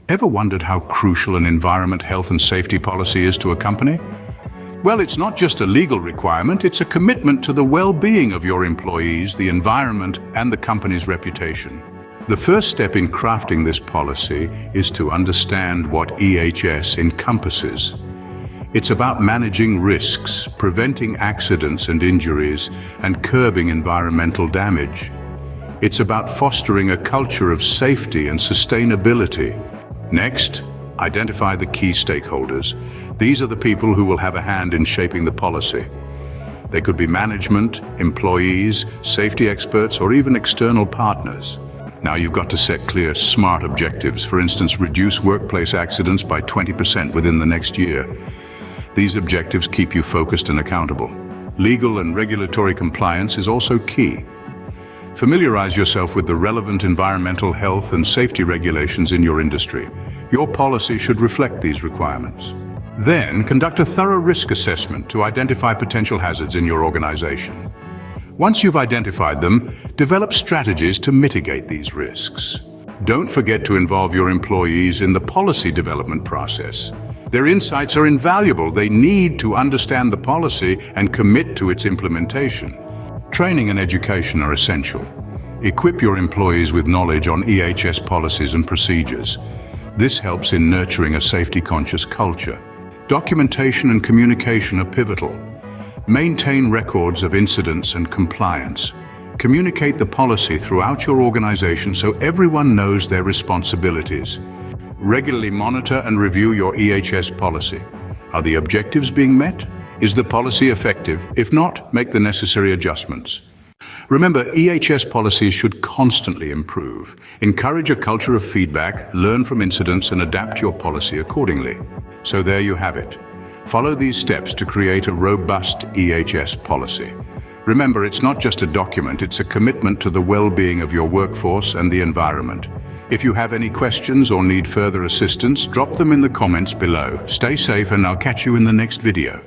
Ever wondered how crucial an environment, health and safety policy is to a company? Well, it's not just a legal requirement, it's a commitment to the well-being of your employees, the environment, and the company's reputation. The first step in crafting this policy is to understand what EHS encompasses. It's about managing risks, preventing accidents and injuries, and curbing environmental damage. It's about fostering a culture of safety and sustainability. Next, identify the key stakeholders. These are the people who will have a hand in shaping the policy. They could be management, employees, safety experts, or even external partners. Now you've got to set clear, smart objectives. For instance, reduce workplace accidents by 20% within the next year. These objectives keep you focused and accountable. Legal and regulatory compliance is also key. Familiarize yourself with the relevant environmental, health, and safety regulations in your industry. Your policy should reflect these requirements. Then, conduct a thorough risk assessment to identify potential hazards in your organization. Once you've identified them, develop strategies to mitigate these risks. Don't forget to involve your employees in the policy development process. Their insights are invaluable. They need to understand the policy and commit to its implementation. Training and education are essential. Equip your employees with knowledge on EHS policies and procedures. This helps in nurturing a safety-conscious culture. Documentation and communication are pivotal. Maintain records of incidents and compliance. Communicate the policy throughout your organization so everyone knows their responsibilities. Regularly monitor and review your EHS policy. Are the objectives being met? Is the policy effective? If not, make the necessary adjustments. Remember, EHS policies should constantly improve. Encourage a culture of feedback, learn from incidents, and adapt your policy accordingly. So there you have it. Follow these steps to create a robust EHS policy. Remember, it's not just a document, it's a commitment to the well-being of your workforce and the environment. If you have any questions or need further assistance, drop them in the comments below. Stay safe, and I'll catch you in the next video.